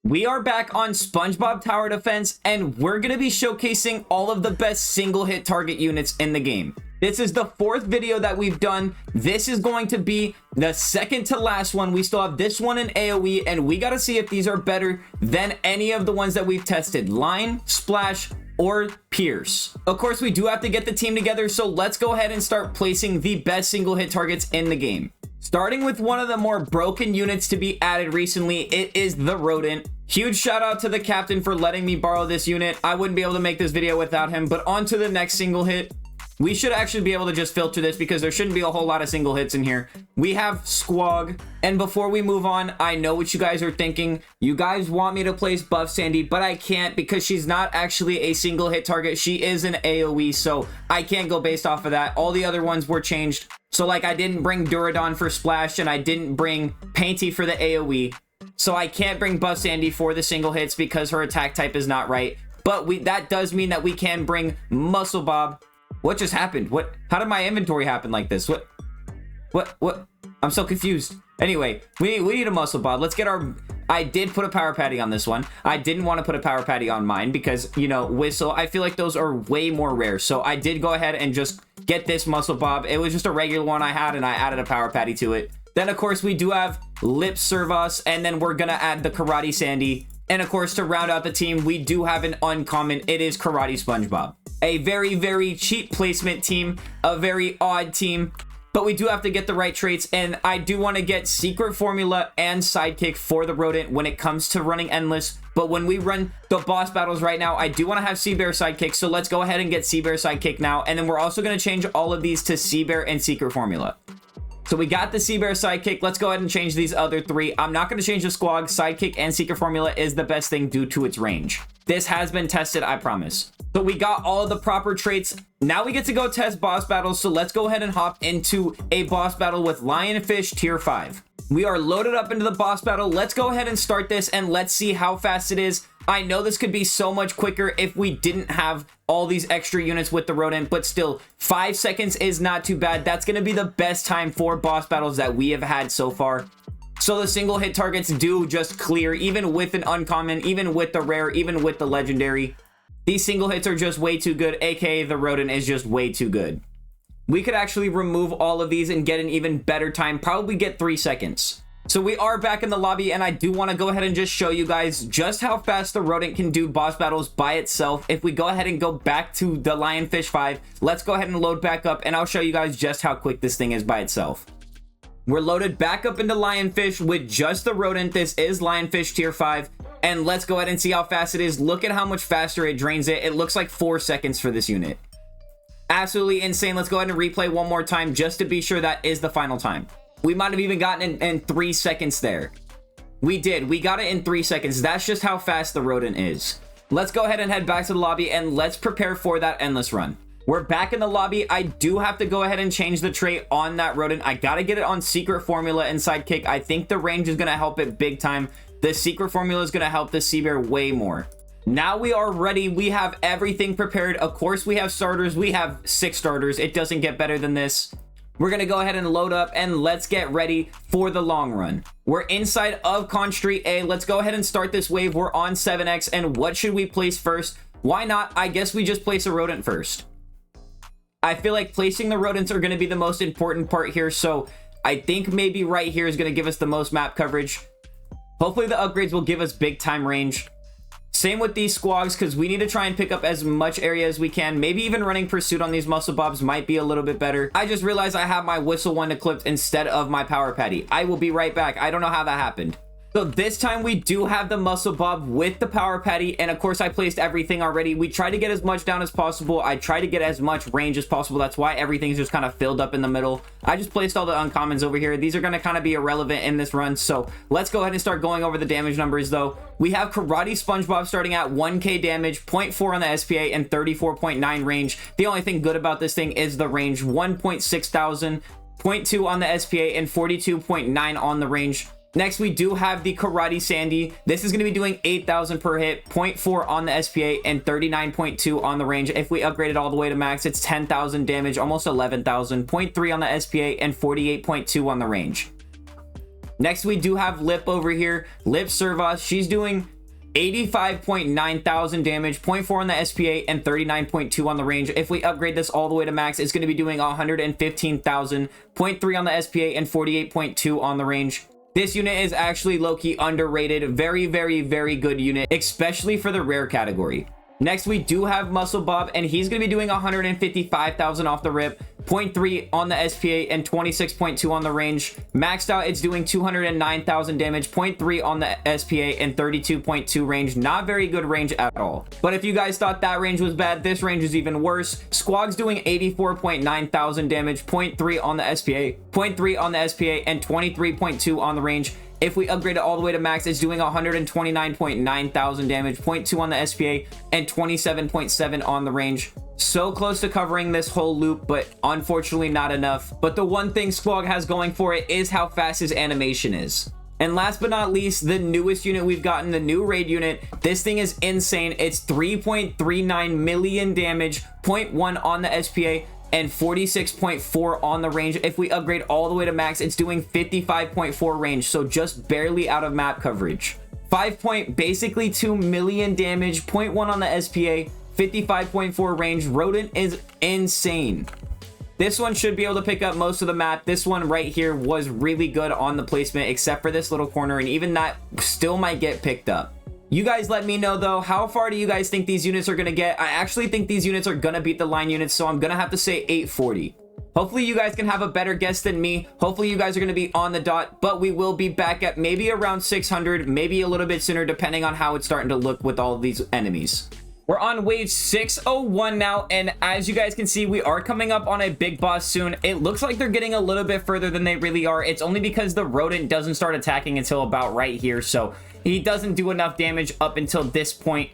We are back on SpongeBob Tower Defense, and we're going to be showcasing all of the best single hit target units in the game. This is the 4th video that we've done. This is going to be the second to last one. We still have this one in AoE, and we got to see if these are better than any of the ones that we've tested. Line, Splash, or Pierce. Of course, we do have to get the team together, so let's go ahead and start placing the best single hit targets in the game. Starting with one of the more broken units to be added recently, it is the Rodent. Huge shout out to the captain for letting me borrow this unit. I wouldn't be able to make this video without him, but on to the next single hit. We should actually be able to just filter this because there shouldn't be a whole lot of single hits in here. We have Squog, and before we move on, I know what you guys are thinking. You guys want me to place Buff Sandy, but I can't because she's not actually a single hit target. She is an AoE, so I can't go based off of that. All the other ones were changed. So like I didn't bring Duradon for Splash, and I didn't bring Painty for the AoE. So I can't bring Buff Sandy for the single hits because her attack type is not right. But that does mean that we can bring Muscle Bob. What just happened? How did my inventory happen like this? What? I'm so confused. Anyway, we need a Muscle Bob. Let's get our... I did put a Power Patty on this one. I didn't want to put a Power Patty on mine because, you know, Whistle, I feel like those are way more rare. So I did go ahead and just get this Muscle Bob. It was just a regular one I had, and I added a Power Patty to it. Then, of course, we do have Lip Servos, and then we're going to add the Karate Sandy. And, of course, to round out the team, we do have an uncommon. It is Karate SpongeBob. A very, very cheap placement team, a very odd team, but we do have to get the right traits, and I do want to get Secret Formula and Sidekick for the Rodent when it comes to running Endless, but when we run the boss battles right now, I do want to have Sea Bear Sidekick, so let's go ahead and get Sea Bear Sidekick now, and then we're also going to change all of these to Sea Bear and Secret Formula. So we got the Sea Bear Sidekick. Let's go ahead and change these other 3. I'm not going to change the Squog. Sidekick and Secret Formula is the best thing due to its range. This has been tested, I promise. So we got all of the proper traits. Now we get to go test boss battles. So let's go ahead and hop into a boss battle with Lionfish Tier 5. We are loaded up into the boss battle. Let's go ahead and start this and let's see how fast it is. I know this could be so much quicker if we didn't have all these extra units with the Rodent, but still, 5 seconds is not too bad. That's going to be the best time for boss battles that we have had so far. So the single hit targets do just clear, even with an uncommon, even with the rare, even with the legendary. These single hits are just way too good, aka the Rodent is just way too good. We could actually remove all of these and get an even better time, probably get 3 seconds. So we are back in the lobby, and I do want to go ahead and just show you guys just how fast the Rodent can do boss battles by itself. If we go ahead and go back to the Lionfish 5, let's go ahead and load back up, and I'll show you guys just how quick this thing is by itself. We're loaded back up into Lionfish with just the Rodent. This is Lionfish Tier 5, and let's go ahead and see how fast it is. Look at how much faster it drains it. It looks like 4 seconds for this unit. Absolutely insane. Let's go ahead and replay one more time just to be sure that is the final time. We might have even gotten in 3 seconds there. We did. We got it in 3 seconds. That's just how fast the Rodent is. Let's go ahead and head back to the lobby and let's prepare for that Endless run. We're back in the lobby. I do have to go ahead and change the trait on that Rodent. I got to get it on Secret Formula and Sidekick. I think the range is going to help it big time. The Secret Formula is going to help the Sea Bear way more. Now we are ready. We have everything prepared. Of course, we have starters. We have 6 starters. It doesn't get better than this. We're going to go ahead and load up and let's get ready for the long run. We're inside of Con Street A. Let's go ahead and start this wave. We're on 7X, and what should we place first? Why not? I guess we just place a Rodent first. I feel like placing the Rodents are going to be the most important part here, so I think maybe right here is going to give us the most map coverage. Hopefully the upgrades will give us big time range. Same with these Squogs, because we need to try and pick up as much area as we can. Maybe even running Pursuit on these Muscle Bobs might be a little bit better. I just realized I have my Whistle one equipped instead of my Power Patty. I will be right back. I don't know how that happened. So this time we do have the Muscle Bob with the Power Patty, and of course I placed everything already. We try to get as much down as possible. I try to get as much range as possible. That's why everything's just kind of filled up in the middle. I just placed all the uncommons over here. These are going to kind of be irrelevant in this run, so let's go ahead and start going over the damage numbers though. We have Karate SpongeBob starting at 1k damage, 0.4 on the SPA, and 34.9 range. The only thing good about this thing is the range, 1.6 thousand, 0.2 on the SPA, and 42.9 on the range. Next, we do have the Karate Sandy. This is going to be doing 8,000 per hit, 0.4 on the SPA, and 39.2 on the range. If we upgrade it all the way to max, it's 10,000 damage, almost 11,000, 0.3 on the SPA, and 48.2 on the range. Next, we do have Lip over here. Lip Servos. She's doing 85.9 thousand damage, 0.4 on the SPA, and 39.2 on the range. If we upgrade this all the way to max, it's going to be doing 115,000, 0.3 on the SPA, and 48.2 on the range. This unit is actually low-key underrated. Very, very, very good unit, especially for the rare category. Next, we do have Muscle Bob, and he's going to be doing 155,000 off the rip, 0.3 on the SPA, and 26.2 on the range. Maxed out, it's doing 209,000 damage, 0.3 on the SPA, and 32.2 range. Not very good range at all. But if you guys thought that range was bad, this range is even worse. Squawk's doing 84.9 thousand damage, 0.3 on the SPA, 0.3 on the SPA, and 23.2 on the range. If we upgrade it all the way to max, it's doing 129.9 thousand damage, 0.2 on the SPA, and 27.7 on the range. So close to covering this whole loop, but unfortunately not enough. But the one thing Squawk has going for it is how fast his animation is. And last but not least, the newest unit we've gotten, the new raid unit. This thing is insane. It's 3.39 million damage, 0.1 on the SPA, and 46.4 on the range. If we upgrade all the way to max, it's doing 55.4 range, so just barely out of map coverage. Basically 2 million damage, 0.1 on the SPA, 55.4 range. Rodent is insane. This one should be able to pick up most of the map. This one right here was really good on the placement, except for this little corner, and even that still might get picked up. You guys let me know though, how far do you guys think these units are gonna get? I actually think these units are gonna beat the line units, so I'm gonna have to say 840. Hopefully you guys can have a better guess than me. Hopefully you guys are gonna be on the dot, but we will be back at maybe around 600, maybe a little bit sooner, depending on how it's starting to look with all of these enemies. We're on wave 601 now, and as you guys can see, we are coming up on a big boss soon. It looks like they're getting a little bit further than they really are. It's only because the rodent doesn't start attacking until about right here, so he doesn't do enough damage up until this point.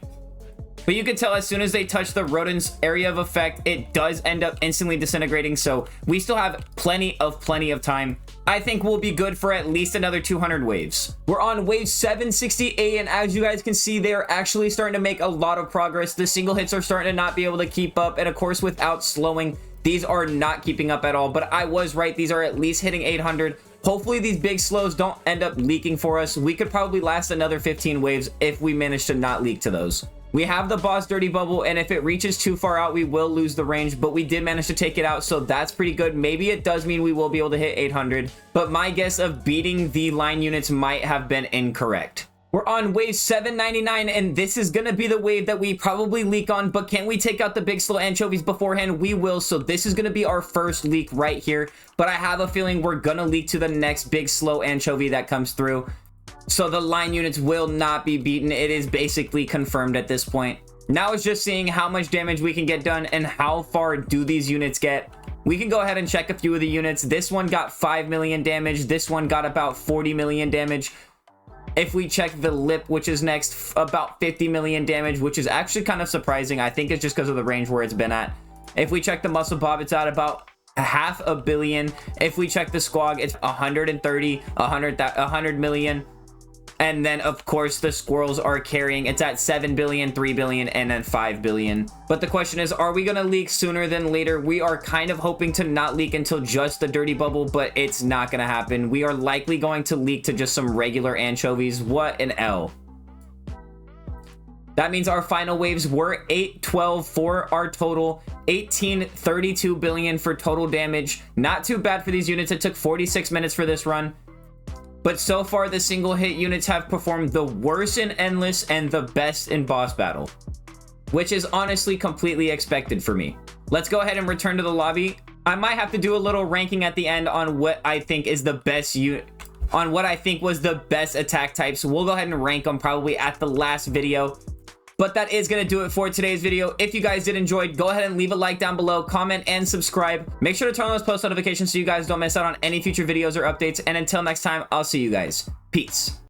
But you can tell as soon as they touch the rodent's area of effect, it does end up instantly disintegrating, so we still have plenty of time. I think we'll be good for at least another 200 waves. We're on wave 768, and as you guys can see, they are actually starting to make a lot of progress. The single hits are starting to not be able to keep up, and of course, without slowing, these are not keeping up at all. But I was right, these are at least hitting 800. Hopefully these big slows don't end up leaking for us. We could probably last another 15 waves if we manage to not leak to those. We have the boss dirty bubble, and if it reaches too far out, we will lose the range, but we did manage to take it out, so that's pretty good. Maybe it does mean we will be able to hit 800, but my guess of beating the line units might have been incorrect. We're on wave 799, and this is gonna be the wave that we probably leak on, but can we take out the big slow anchovies beforehand? We will, so this is gonna be our first leak right here, but I have a feeling we're gonna leak to the next big slow anchovy that comes through. So the line units will not be beaten. It is basically confirmed at this point. Now it's just seeing how much damage we can get done and how far do these units get. We can go ahead and check a few of the units. This one got 5 million damage. This one got about 40 million damage. If we check the lip, which is next, about 50 million damage, which is actually kind of surprising. I think it's just because of the range where it's been at. If we check the Muscle Bob, it's at about 500 million. If we check the Squawk, it's 100 million. And then, of course, the squirrels are carrying. It's at 7 billion, 3 billion, and then 5 billion. But the question is, are we going to leak sooner than later? We are kind of hoping to not leak until just the dirty bubble, but it's not going to happen. We are likely going to leak to just some regular anchovies. What an L. That means our final waves were 812 for our total, 32 billion for total damage. Not too bad for these units. It took 46 minutes for this run. But so far, the single hit units have performed the worst in Endless and the best in Boss Battle, which is honestly completely expected for me. Let's go ahead and return to the lobby. I might have to do a little ranking at the end on what I think is the best unit, on what I think was the best attack types. We'll go ahead and rank them probably at the last video. But that is going to do it for today's video. If you guys did enjoy, go ahead and leave a like down below, comment, and subscribe. Make sure to turn on those post notifications so you guys don't miss out on any future videos or updates. And until next time, I'll see you guys. Peace.